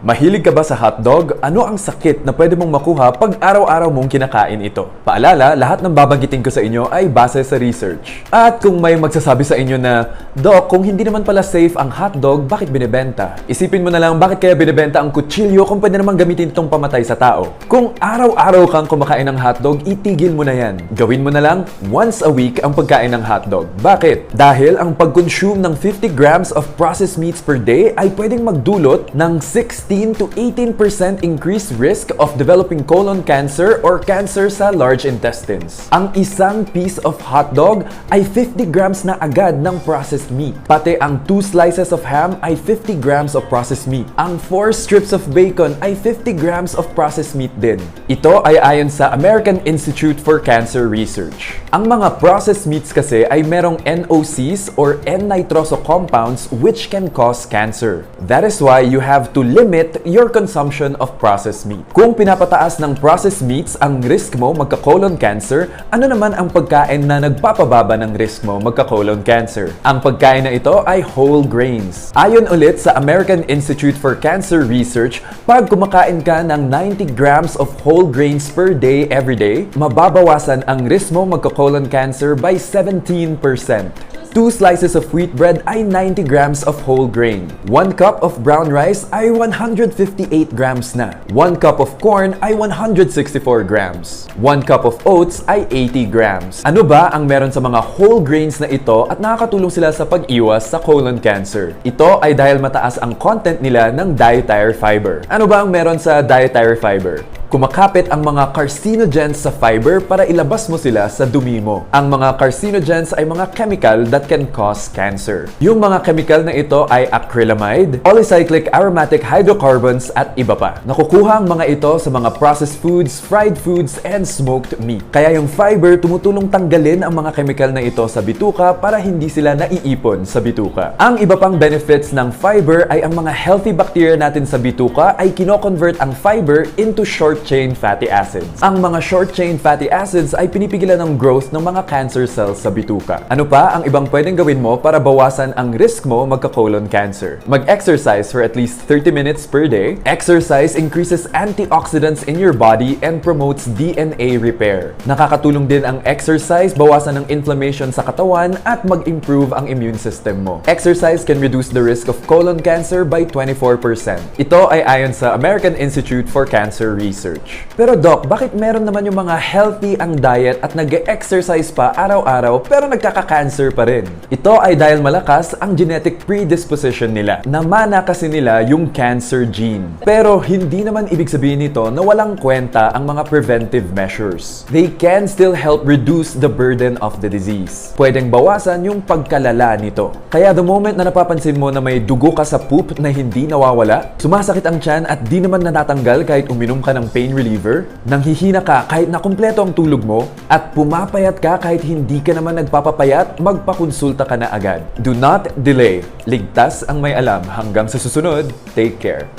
Mahilig ka ba sa hotdog? Ano ang sakit na pwede mong makuha pag araw-araw mong kinakain ito? Paalala, lahat ng babanggitin ko sa inyo ay base sa research. At kung may magsasabi sa inyo na, Doc, kung hindi naman pala safe ang hotdog, bakit binibenta? Isipin mo na lang, bakit kaya binibenta ang kutsilyo kung pwede naman gamitin itong pamatay sa tao? Kung araw-araw kang kumakain ng hotdog, itigil mo na yan. Gawin mo na lang once a week ang pagkain ng hotdog. Bakit? Dahil ang pag-consume ng 50 grams of processed meats per day ay pwedeng magdulot ng 16 to 18% increased risk of developing colon cancer or cancer sa large intestines. Ang isang piece of hotdog ay 50 grams na agad ng processed meat. Pati ang 2 slices of ham ay 50 grams of processed meat. Ang 4 strips of bacon ay 50 grams of processed meat din. Ito ay ayon sa American Institute for Cancer Research. Ang mga processed meats kasi ay merong NOCs or N-nitroso compounds which can cause cancer. That is why you have to limit your consumption of processed meat. Kung pinapataas ng processed meats ang risk mo magka-colon cancer, ano naman ang pagkain na nagpapababa ng risk mo magka-colon cancer? Ang pagkain na ito ay whole grains. Ayon ulit sa American Institute for Cancer Research, pag kumakain ka ng 90 grams of whole grains per day every day, mababawasan ang risk mo magka-colon cancer by 17%. 2 slices of wheat bread ay 90 grams of whole grain. 1 cup of brown rice ay 158 grams na. 1 cup of corn ay 164 grams. 1 cup of oats ay 80 grams. Ano ba ang meron sa mga whole grains na ito at nakakatulong sila sa pag-iwas sa colon cancer? Ito ay dahil mataas ang content nila ng dietary fiber. Ano ba ang meron sa dietary fiber? Kumakapit ang mga carcinogens sa fiber para ilabas mo sila sa dumi mo. Ang mga carcinogens ay mga chemical that can cause cancer. Yung mga chemical na ito ay acrylamide, polycyclic aromatic hydrocarbons at iba pa. Nakukuha ang mga ito sa mga processed foods, fried foods, and smoked meat. Kaya yung fiber tumutulong tanggalin ang mga chemical na ito sa bituka para hindi sila naiipon sa bituka. Ang iba pang benefits ng fiber ay ang mga healthy bacteria natin sa bituka ay kino-convert ang fiber into short-chain fatty acids. Ang mga short-chain fatty acids ay pinipigilan ng growth ng mga cancer cells sa bituka. Ano pa ang ibang pwedeng gawin mo para bawasan ang risk mo magka-colon cancer? Mag-exercise for at least 30 minutes per day. Exercise increases antioxidants in your body and promotes DNA repair. Nakakatulong din ang exercise bawasan ng inflammation sa katawan at mag-improve ang immune system mo. Exercise can reduce the risk of colon cancer by 24%. Ito ay ayon sa American Institute for Cancer Research. Pero Doc, bakit meron naman yung mga healthy ang diet at nag-exercise pa araw-araw pero nagkaka-cancer pa rin? Ito ay dahil malakas ang genetic predisposition nila. Namana kasi nila yung cancer gene. Pero hindi naman ibig sabihin nito na walang kwenta ang mga preventive measures. They can still help reduce the burden of the disease. Pwedeng bawasan yung pagkalala nito. Kaya the moment na napapansin mo na may dugo ka sa poop na hindi nawawala, sumasakit ang tiyan at di naman natatanggal kahit uminom ka ng pain reliever, nanghihina ka kahit na kumpleto ang tulog mo, at pumapayat ka kahit hindi ka naman nagpapapayat, magpakonsulta ka na agad. Do not delay. Ligtas ang may alam. Hanggang sa susunod, take care.